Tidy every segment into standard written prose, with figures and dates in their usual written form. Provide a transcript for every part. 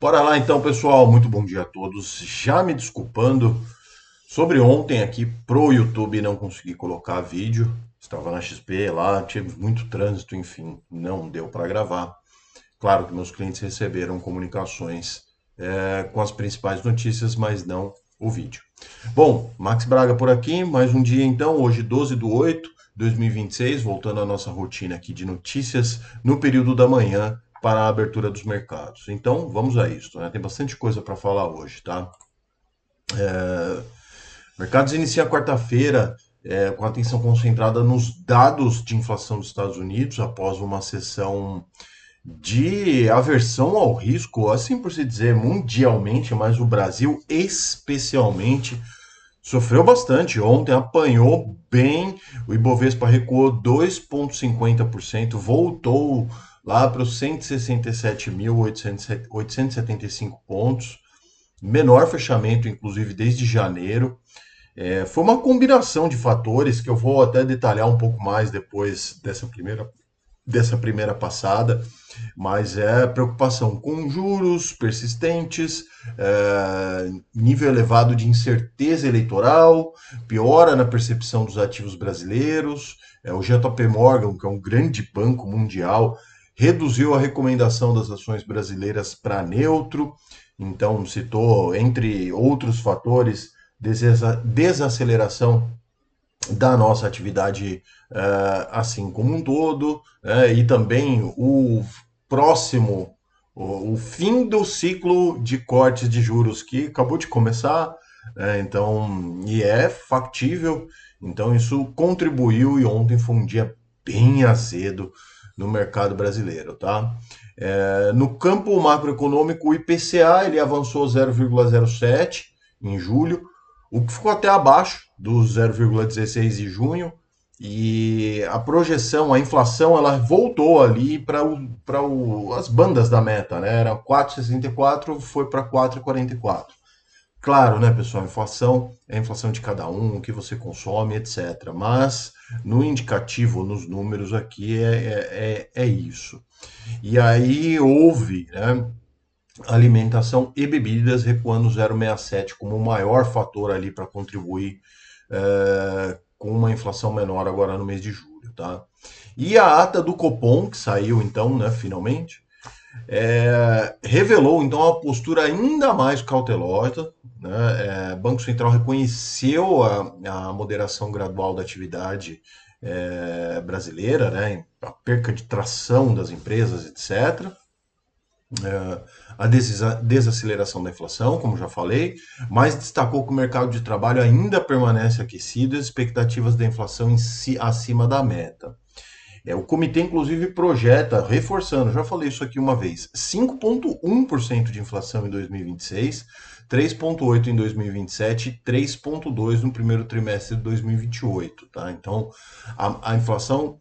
Bora lá então, pessoal. Muito bom dia a todos. Já me desculpando sobre ontem aqui pro YouTube não consegui colocar vídeo. Estava na XP lá, tive muito trânsito, enfim, não deu para gravar. Claro que meus clientes receberam comunicações com as principais notícias, mas não o vídeo. Bom, Max Braga por aqui, mais um dia então, hoje 12/8/2026, voltando à nossa rotina aqui de notícias no período da manhã para a abertura dos mercados. Então, vamos a isso, né? Tem bastante coisa para falar hoje, tá? Mercados iniciam a quarta-feira com a atenção concentrada nos dados de inflação dos Estados Unidos após uma sessão de aversão ao risco, assim por se dizer, mundialmente, mas o Brasil especialmente sofreu bastante. Ontem apanhou bem, o Ibovespa recuou 2,50%, voltou lá para os 167.875 pontos, menor fechamento, inclusive, desde janeiro. Foi uma combinação de fatores que eu vou até detalhar um pouco mais depois dessa primeira passada, mas é preocupação com juros persistentes, nível elevado de incerteza eleitoral, piora na percepção dos ativos brasileiros. O JP Morgan, que é um grande banco mundial, reduziu a recomendação das ações brasileiras para neutro, então citou, entre outros fatores, desaceleração da nossa atividade assim como um todo, e também o próximo, o fim do ciclo de cortes de juros que acabou de começar, então, e é factível, então isso contribuiu e ontem foi um dia bem azedo no mercado brasileiro, tá? No campo macroeconômico, o IPCA ele avançou 0,07 em julho, o que ficou até abaixo do 0,16 de junho, e a projeção, a inflação, ela voltou ali para as bandas da meta, né? Era 4,64, foi para 4,44. Claro, né, pessoal, a inflação é a inflação de cada um, o que você consome, etc. Mas no indicativo, nos números aqui, é isso. E aí houve, né, alimentação e bebidas recuando 0,67 como o maior fator ali para contribuir com uma inflação menor agora no mês de julho, tá? E a ata do Copom, que saiu então, né, finalmente, revelou então uma postura ainda mais cautelosa, né? Banco Central reconheceu a moderação gradual da atividade brasileira, né? A perca de tração das empresas, etc. A desaceleração da inflação, como já falei, mas destacou que o mercado de trabalho ainda permanece aquecido e as expectativas da inflação em si, acima da meta. O comitê, inclusive, projeta, reforçando, já falei isso aqui uma vez, 5,1% de inflação em 2026, 3,8% em 2027 e 3,2% no primeiro trimestre de 2028. Tá? Então, a inflação,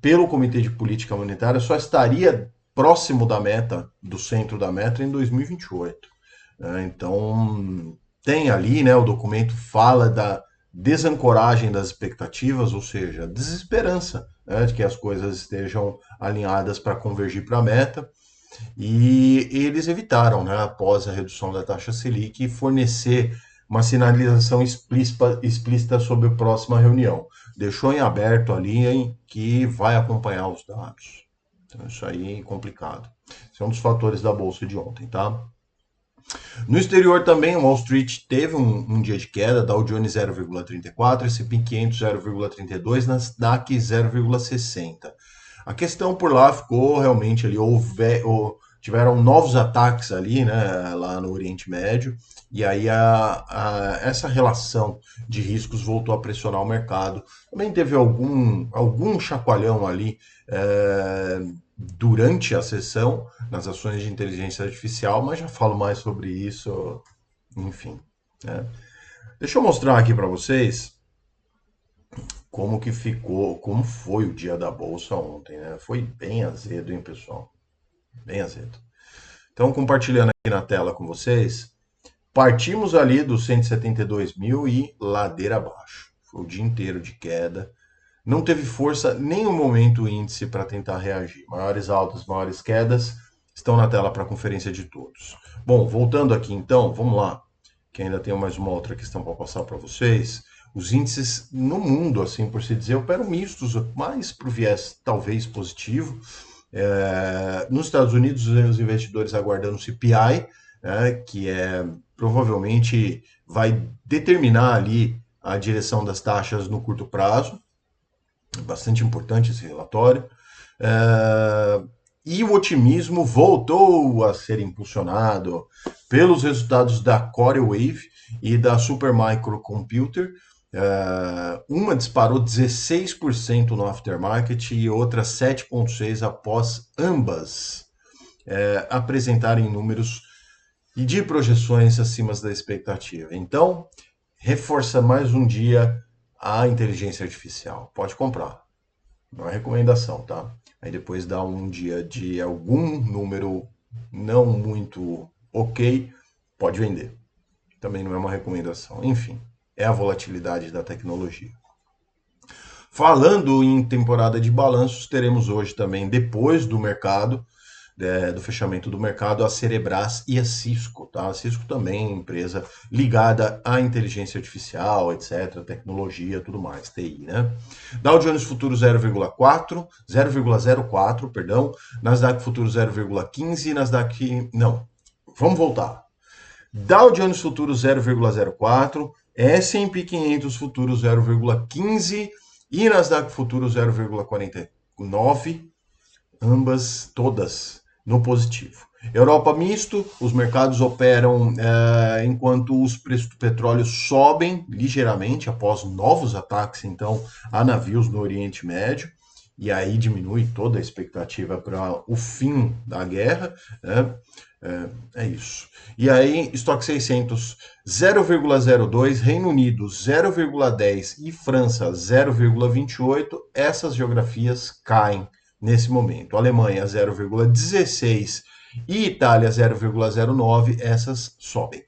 pelo Comitê de Política Monetária, só estaria próximo da meta, do centro da meta, em 2028. Então, tem ali, né, o documento fala da desancoragem das expectativas, ou seja, desesperança, né, de que as coisas estejam alinhadas para convergir para a meta. E eles evitaram, né, após a redução da taxa Selic, fornecer uma sinalização explícita sobre a próxima reunião. Deixou em aberto ali em que vai acompanhar os dados. Então, isso aí é complicado. Esse é um dos fatores da bolsa de ontem, tá? No exterior também, Wall Street teve um dia de queda, Dow Jones 0,34, S&P 500 0,32, Nasdaq 0,60. A questão por lá ficou realmente ali, tiveram novos ataques ali, né, lá no Oriente Médio, e aí essa relação de riscos voltou a pressionar o mercado. Também teve algum chacoalhão ali durante a sessão nas ações de inteligência artificial, mas já falo mais sobre isso, enfim. Né? Deixa eu mostrar aqui para vocês como que ficou, como foi o dia da bolsa ontem, né? Foi bem azedo, hein, pessoal? Bem azedo. Então, compartilhando aqui na tela com vocês, partimos ali dos 172 mil e ladeira abaixo. Foi o dia inteiro de queda. Não teve força nenhum momento o índice para tentar reagir. Maiores altas, maiores quedas estão na tela para conferência de todos. Bom, voltando aqui então, vamos lá, que ainda tenho mais uma outra questão para passar para vocês. Os índices no mundo, assim por se dizer, operam mistos, mais para o viés talvez positivo. Nos Estados Unidos, os investidores aguardando o CPI, que provavelmente vai determinar ali a direção das taxas no curto prazo. Bastante importante esse relatório. É, e o otimismo voltou a ser impulsionado pelos resultados da CoreWeave e da Supermicro Computer. Uma disparou 16% no aftermarket e outra 7,6% após ambas apresentarem números e de projeções acima da expectativa. Então, reforça mais um dia a inteligência artificial. Pode comprar. Não é recomendação, tá? Aí depois dá um dia de algum número não muito ok, pode vender. Também não é uma recomendação. Enfim, é a volatilidade da tecnologia. Falando em temporada de balanços, teremos hoje também, depois do mercado, do fechamento do mercado, a Cerebras e a Cisco. Tá? A Cisco também é empresa ligada à inteligência artificial, etc., tecnologia, tudo mais, TI, né? Dow Jones Futuro 0,04, perdão, Nasdaq Futuro 0,15, Nasdaq, não, vamos voltar. Dow Jones Futuro 0,04, S&P 500 Futuro 0,15 e Nasdaq Futuro 0,49, ambas, todas no positivo. Europa misto, os mercados operam enquanto os preços do petróleo sobem ligeiramente após novos ataques, então, a navios no Oriente Médio, e aí diminui toda a expectativa para o fim da guerra, né? É isso. E aí, estoque 600 0,02, Reino Unido 0,10 e França 0,28, essas geografias caem nesse momento. Alemanha 0,16 e Itália 0,09, essas sobem.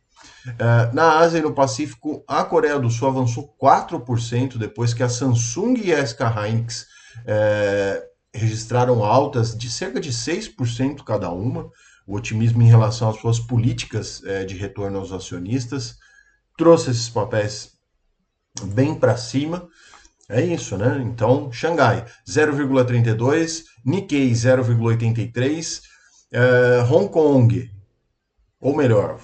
Na Ásia e no Pacífico, a Coreia do Sul avançou 4% depois que a Samsung e a SK Hynix registraram altas de cerca de 6% cada uma. O otimismo em relação às suas políticas de retorno aos acionistas trouxe esses papéis bem para cima. É isso, né? Então, Xangai 0,32, Nikkei 0,83, Hong Kong, ou melhor,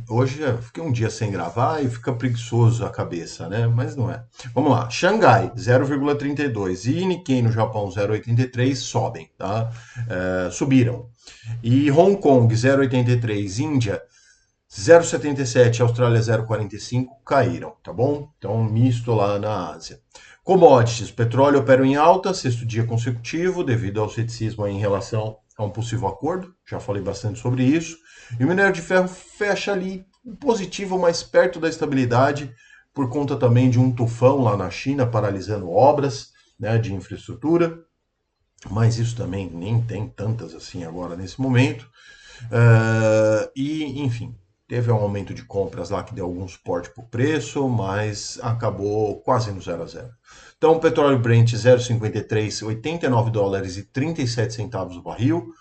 hoje eu fiquei um dia sem gravar e fica preguiçoso a cabeça, né? Mas não é. Vamos lá, Xangai 0,32 e Nikkei no Japão 0,83 sobem, tá? Subiram. E Hong Kong 0,83, Índia 0,77, Austrália 0,45 caíram, tá bom? Então, misto lá na Ásia. Commodities, petróleo opera em alta, sexto dia consecutivo, devido ao ceticismo em relação a um possível acordo, já falei bastante sobre isso. E o minério de ferro fecha ali positivo, mais perto da estabilidade, por conta também de um tufão lá na China, paralisando obras, né, de infraestrutura, mas isso também nem tem tantas assim agora nesse momento. E, enfim, teve um aumento de compras lá que deu algum suporte para o preço, mas acabou quase no 0 a 0. Então, o petróleo Brent 0,53, 89 dólares e 37 centavos o barril.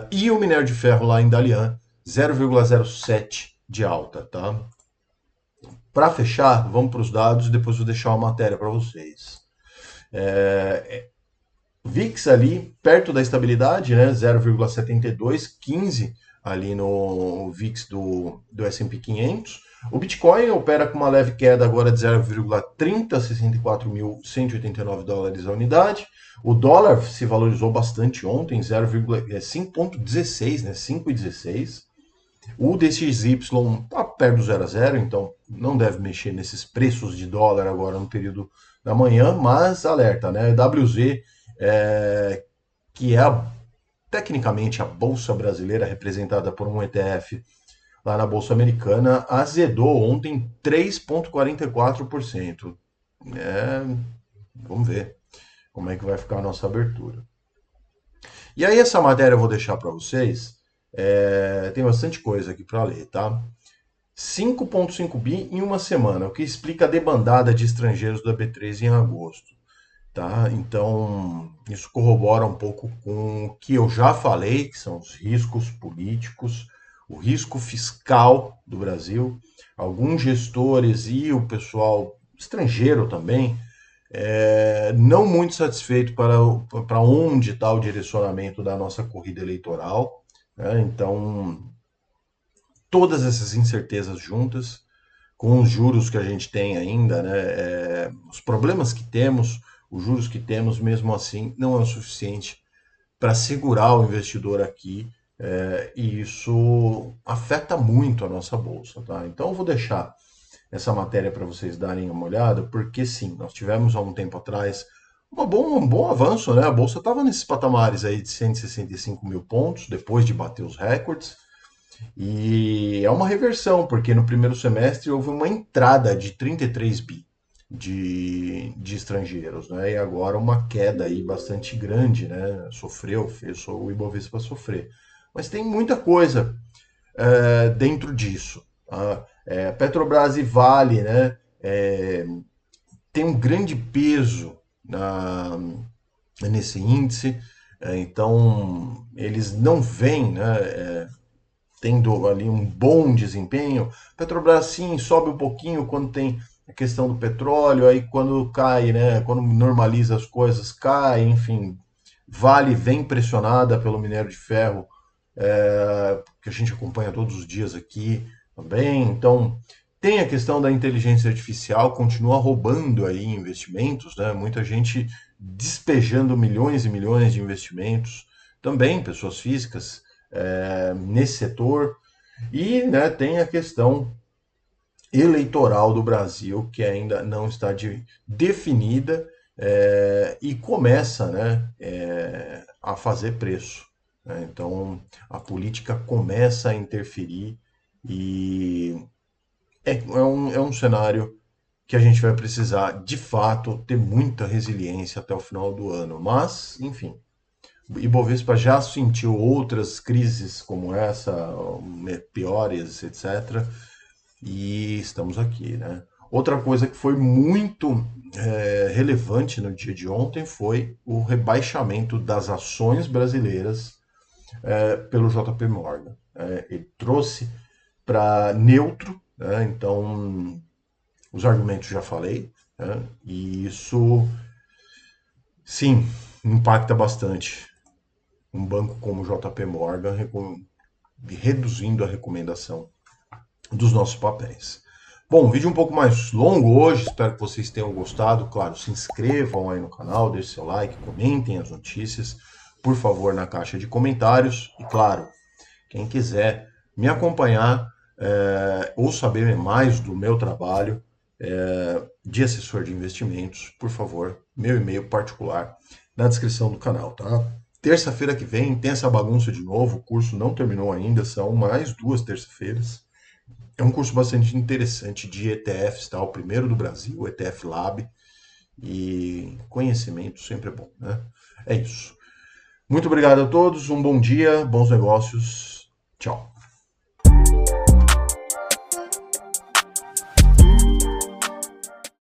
E o minério de ferro lá em Dalian, 0,07 de alta, tá? Para fechar, vamos para os dados e depois vou deixar uma matéria para vocês. VIX ali perto da estabilidade, né? 0,72, 15 ali no VIX do S&P 500. O Bitcoin opera com uma leve queda agora de 0,30, 64.189 dólares a unidade. O dólar se valorizou bastante ontem, 5,16, né? 5,16. O DXY está perto do 0 a 0, então não deve mexer nesses preços de dólar agora no período da manhã, mas alerta, né? WZ, que é tecnicamente a Bolsa Brasileira, representada por um ETF lá na Bolsa Americana, azedou ontem 3,44%. Vamos ver como é que vai ficar a nossa abertura. E aí essa matéria eu vou deixar para vocês. Tem bastante coisa aqui para ler, tá? 5,5 bi em uma semana, o que explica a debandada de estrangeiros da B3 em agosto. Tá? Então, isso corrobora um pouco com o que eu já falei, que são os riscos políticos, o risco fiscal do Brasil. Alguns gestores e o pessoal estrangeiro também não muito satisfeito para onde está o direcionamento da nossa corrida eleitoral, né? Então, todas essas incertezas juntas, com os juros que a gente tem ainda, né? Os problemas que temos, os juros que temos, mesmo assim, não é o suficiente para segurar o investidor aqui, e isso afeta muito a nossa bolsa, tá? Então, eu vou deixar essa matéria para vocês darem uma olhada, porque sim, nós tivemos há um tempo atrás um bom avanço, né? A bolsa estava nesses patamares aí de 165 mil pontos, depois de bater os recordes, e é uma reversão, porque no primeiro semestre houve uma entrada de 33 bi de estrangeiros, né? E agora uma queda aí bastante grande, né? Fez o Ibovespa sofrer. Mas tem muita coisa dentro disso. Tá? Petrobras e Vale, né? Tem um grande peso nesse índice, então eles não vêm, né, tendo ali um bom desempenho. Petrobras sim sobe um pouquinho quando tem a questão do petróleo, aí quando cai, né, quando normaliza as coisas, cai, enfim. Vale vem pressionada pelo minério de ferro, que a gente acompanha todos os dias aqui também. Então, tem a questão da inteligência artificial, continua roubando aí investimentos, né? Muita gente despejando milhões e milhões de investimentos, também pessoas físicas, nesse setor. E, né, tem a questão eleitoral do Brasil, que ainda não está definida, e começa, né, a fazer preço, né? Então, a política começa a interferir e é um cenário que a gente vai precisar, de fato, ter muita resiliência até o final do ano. Mas, enfim, o Ibovespa já sentiu outras crises como essa, piores, etc. E estamos aqui, né? Outra coisa que foi muito relevante no dia de ontem foi o rebaixamento das ações brasileiras pelo JP Morgan. Ele trouxe para neutro, né? Então os argumentos já falei, né? E isso, sim, impacta bastante um banco como o JP Morgan, reduzindo a recomendação dos nossos papéis. Bom, vídeo um pouco mais longo hoje, espero que vocês tenham gostado. Claro, se inscrevam aí no canal, deixem seu like, comentem as notícias, por favor, na caixa de comentários. E claro, quem quiser me acompanhar ou saber mais do meu trabalho de assessor de investimentos, por favor, meu e-mail particular na descrição do canal, tá? Terça-feira que vem tem essa bagunça de novo, o curso não terminou ainda, são mais 2 terça-feiras. É um curso bastante interessante de ETFs, tá? O primeiro do Brasil, o ETF Lab, e conhecimento sempre é bom, né? É isso. Muito obrigado a todos, um bom dia, bons negócios, tchau.